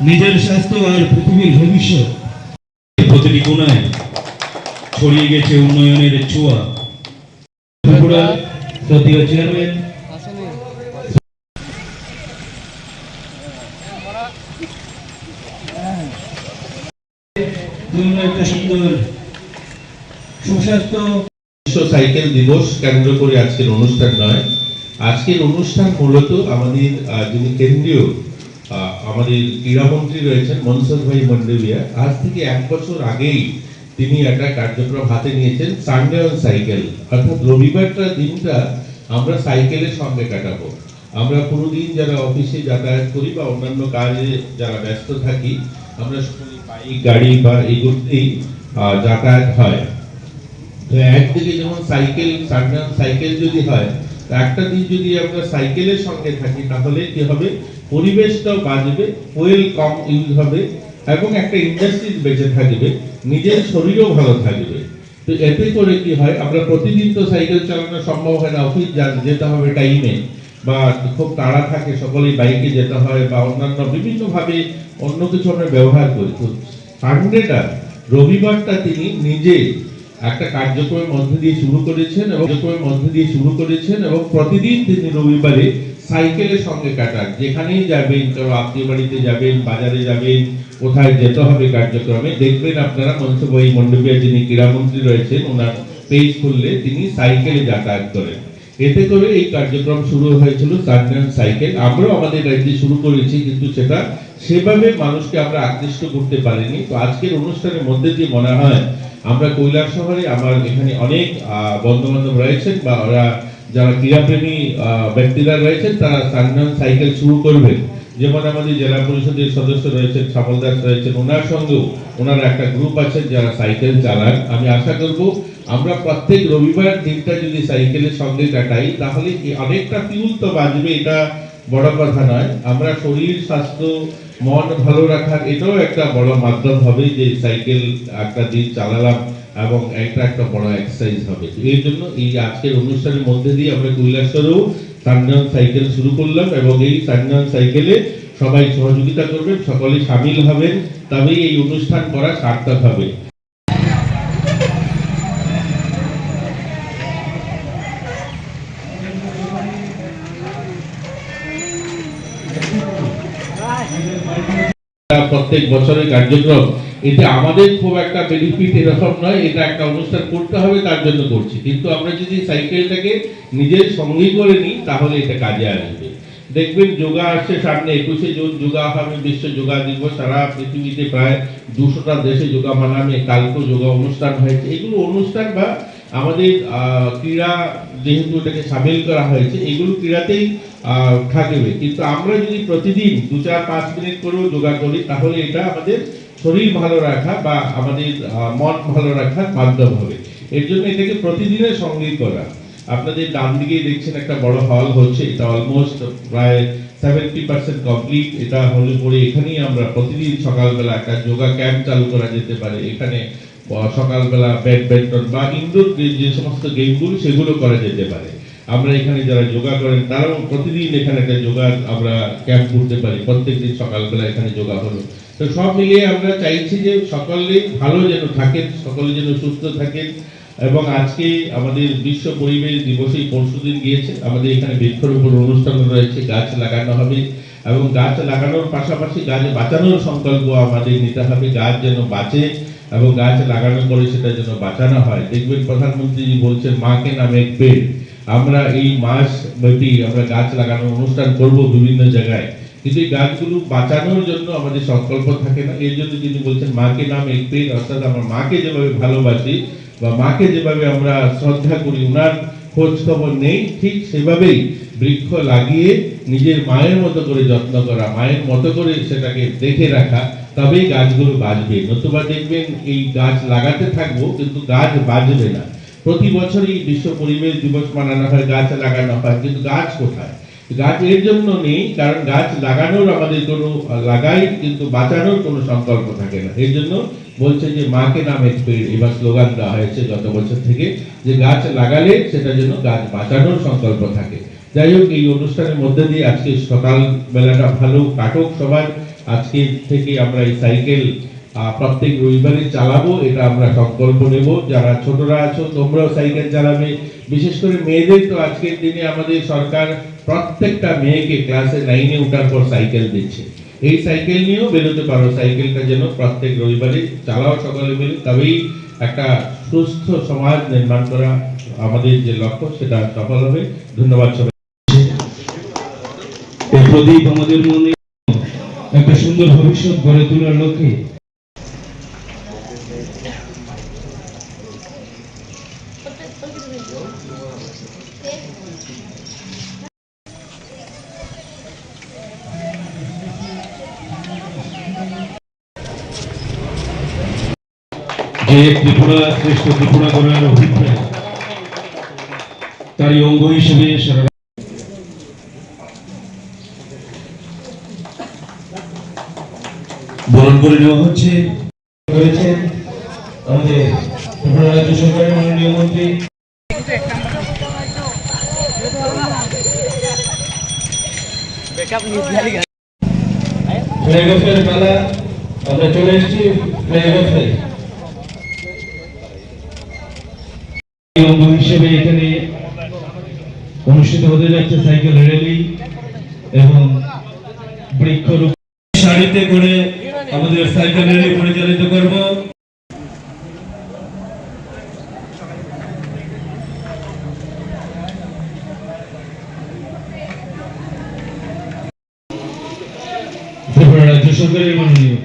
নিজের স্বাস্থ্য আর পৃথিবীর ভবিষ্যৎ প্রতিটি কোণায় ছড়িয়ে গেছে উন্নয়নের ছোঁয়া। ত্রিপুরার জাতীয় চেয়ারম্যান একটা সুন্দর সুস্বাস্থ্য বিশ্ব সাইকেল দিবস কেন্দ্র করে আজকের অনুষ্ঠান নয়। আজকের অনুষ্ঠান মূলত আমাদের যিনি কেন্দ্রীয় আমাদের ক্রীড়ামন্ত্রী রয়েছেন মনসুখ ভাই মান্ডভিয়া, আজ থেকে 1 বছর আগেই তিনি একটা কার্যক্রম হাতে নিয়েছেন সানডে অন সাইকেল, অর্থাৎ রবিবারটা দিনটা আমরা সাইকেলের সঙ্গে কাটাবো। আমরা পুরো দিন যারা অফিসে যাতায়াত করি বা অন্যান্য কাজে যারা ব্যস্ত থাকি, আমরা সকলে বাইক গাড়ি বা এগুলোতেই যাতায়াত হয়। তো একদিকে যেমন সাইকেল সানডে অন সাইকেল যদি হয়, একটা দিন যদি আমরা সাইকেলের সঙ্গে থাকি তাহলে কি হবে, পরিবেশটাও বাঁচবে, ফুয়েল কম ইউজ হবে এবং একটা ইন্ডাস্ট্রি বেঁচে থাকবে, নিজের শরীরও ভালো থাকবে। তো এতে করে কি হয়, আমরা প্রতিদিন তো সাইকেল চালানো সম্ভব হয় না, অফিস যেতে হবে টাইমে বা খুব তাড়া থাকে, সকলেই বাইকে যেতে হয় বা অন্যান্য বিভিন্নভাবে অন্য কিছু আমরা ব্যবহার করি। তো সানডেটা রবিবারটা তিনি নিজে একটা কার্যক্রমের মধ্যে দিয়ে শুরু করেছেন এবং প্রতিদিন তিনি রবিবারে সাইকেলের সঙ্গে কাটান। যেখানেই যাবেন, কারো আত্মীয় বাড়িতে যাবেন, বাজারে যাবেন, কোথায় যেতে হবে কার্যক্রমে, দেখবেন আপনারা মনসুখ ভাই মান্ডভিয়া যিনি ক্রীড়ামন্ত্রী রয়েছেন, ওনার পেজ খুললে তিনি সাইকেলে যাতায়াত করেন। এতে করে এই কার্যক্রম শুরু হয়েছিল সানডে অন সাইকেল। আমরাও আমাদের রাজ্যে শুরু করেছি, কিন্তু সেটা সেভাবে মানুষকে আমরা আকৃষ্ট করতে পারিনি। তো আজকের অনুষ্ঠানের মধ্যে দিয়ে মনে হয় আমরা কৈলাসহরে আমার এখানে অনেক বন্ধু বান্ধব রয়েছেন বা ওরা যারা ক্রীড়াপ্রেমী ব্যক্তিরা রয়েছেন, তারা সানডে অন সাইকেল শুরু করবেন। যেমন আমাদের জেলা পরিষদের সদস্য রয়েছেন সামল দাস রয়েছেন, ওনার সঙ্গেও ওনার একটা গ্রুপ আছেন যারা সাইকেল চালান। আমি আশা করব আমরা প্রত্যেক রবিবার দিনটা যদি সাইকেলের সঙ্গে কাটাই তাহলে অনেকটা ফিউল তো বাঁচবে, এটা বড় কথা নয়। আমরা শরীর স্বাস্থ্য মন ভালো রাখার এটাও একটা বড় মাধ্যম হবে যে সাইকেল একটা দিন চালালাম এবং একটা বড় এক্সারসাইজ হবে। এর জন্য এই আজকের অনুষ্ঠানের মধ্যে দিয়ে আমরা কৈলাসহরেও সানডে অন সাইকেল শুরু করলাম এবং এই সানডে অন সাইকেলে সবাই সহযোগিতা করবেন, সকলে সামিল হবেন, তবেই এই অনুষ্ঠান করা সার্থক হবে। প্রত্যেক বছরের কার্যক্রম, এতে আমাদের খুব একটা বেনিফিট এরকম নয়, এটা একটা অনুষ্ঠান করতে হবে তার জন্য করছি, কিন্তু আমরা যদি সাইকেলটাকে নিজের সঙ্গী করে নিই তাহলে এটা কাজে আসবে। দেখবেন যোগা আসছে সামনে, 21শে জুন যোগা হবে, বিশ্ব যোগা দিবস। সারা পৃথিবীতে প্রায় 200টা দেশে যোগা মানাবে, কালকে যোগা অনুষ্ঠান হয়েছে। এগুলো অনুষ্ঠান বা আমাদের ক্রীড়া যেহেতু এটাকে সামিল করা হয়েছে, এগুলো ক্রীড়াতেই থাকবে। কিন্তু আমরা যদি প্রতিদিন 2-4-5 মিনিট করেও যোগা করি তাহলে এটা আমাদের শরীর ভালো রাখা বা আমাদের মন ভালো রাখার মাধ্যম হবে। এর জন্য এটাকে প্রতিদিনের সঙ্গে করা। আপনাদের ডান দিকে দেখছেন একটা বড় হল হচ্ছে, এটা অলমোস্ট প্রায় 70% কমপ্লিট। এটা হলে পরে এখানেই আমরা প্রতিদিন সকালবেলা একটা যোগা ক্যাম্প চালু করা যেতে পারে। এখানে সকালবেলা ব্যাডমিন্টন বা ইনডোর যে সমস্ত গেমগুলো সেগুলো করা যেতে পারে। আমরা এখানে যারা যোগা করেন তারাও প্রতিদিন এখানে একটা যোগা আমরা ক্যাম্প করতে পারি, প্রত্যেকদিন সকালবেলা এখানে যোগা হলো। তো সব মিলিয়ে আমরা চাইছি যে সকলে ভালো যেন থাকেন, সকলে যেন সুস্থ থাকেন। এবং আজকে আমাদের বিশ্ব পরিবেশ দিবসেই পরশুদিন গিয়েছে, আমাদের এখানে বৃক্ষরোপণ অনুষ্ঠান রয়েছে, গাছ লাগানো হবে এবং গাছ লাগানোর পাশাপাশি গাছ বাঁচানোর সংকল্প আমাদের নিতে হবে। গাছ যেন বাঁচে এবং গাছ লাগানোর পরে সেটা যেন বাঁচানো হয়। দেখবেন প্রধানমন্ত্রী বলছেন মাকে নামে এক পেড়। আমরা এই মাস ব্যাপী আমরা গাছ লাগানোর অনুষ্ঠান করব বিভিন্ন জায়গায়, কিন্তু এই গাছগুলো বাঁচানোর জন্য আমাদের সংকল্প থাকে না। এর জন্য তিনি বলছেন মাকে নাম এক পেড়, অর্থাৎ আমরা মাকে যেভাবে ভালোবাসি বা মাকে যেভাবে আমরা শ্রদ্ধা করি, ওনার খোঁজ খবর নেই, ঠিক সেভাবেই বৃক্ষ লাগিয়ে নিজের মায়ের মতো করে যত্ন করা, মায়ের মতো করে সেটাকে দেখে রাখা, তবেই গাছগুলো বাঁচবে। নতুবা দেখবেন এই গাছ লাগাতে থাকবো কিন্তু গাছ বাঁচবে না। প্রতি বছরই বিশ্ব পরিবেশ দিবস মানানো হয়, গাছ লাগানো হয়, কিন্তু গাছ কোথায়? গাছ এর জন্য নেই কারণ গাছ লাগানোর আমাদের কোনো লাগাই কিন্তু বাঁচানোর কোনো সংকল্প থাকে না। এর জন্য বলছে যে মাকে নাম এক পেড়, এবার স্লোগান দেওয়া হয়েছে গত বছর থেকে, যে গাছ লাগালে সেটা যেন গাছ বাঁচানোর সংকল্প থাকে। যাই হোক, এই অনুষ্ঠানের মধ্যে দিয়ে আজকে সকাল বেলাটা ভালো কাটুক সবার। আজকে থেকে আমরা এই সাইকেল প্রত্যেক রবিবারে চালাবো, এটা আমরা সংকল্প নেব। যারা ছোটরা আছো তোমরাও সাইকেল চালাবে, বিশেষ করে মেয়েদের তো আজকের দিনে আমাদের সরকার প্রত্যেকটা মেয়েকে ক্লাসে 9-এ ওঠার পর সাইকেল দিচ্ছে। এই সাইকেল নিয়েও বেরোতে পারো, সাইকেলটা যেন প্রত্যেক রবিবারে চালাও সকালে মিলে, তবেই একটা সুস্থ সমাজ নির্মাণ করা আমাদের যে লক্ষ্য সেটা সফল হবে। ধন্যবাদ সবাই। এই প্রদীপ আমাদের মনে একটা সুন্দর ভবিষ্যৎ গড়ে তোলার লক্ষ্যে যে ত্রিপুরা শ্রেষ্ঠ ত্রিপুরা করার অভিপ্রায়, তারই অঙ্গ হিসেবে সারা বরণ করে নেওয়া হচ্ছে। রয়েছেন আমাদের ত্রিপুরা রাজ্য সরকারের মাননীয় মন্ত্রী ফ্ল্যাগ অফের পালা। আমরা চলে এসেছি ফ্ল্যাগ অফে। অঙ্গ হিসেবে এখানে অনুষ্ঠিত হতে যাচ্ছে সাইকেল র্যালি এবং বৃক্ষরোপণ। সারিতে করে আমাদের সাইকেল র্যালি পরিচালিত করব। ত্রিপুরা রাজ্য সরকারের মাননীয়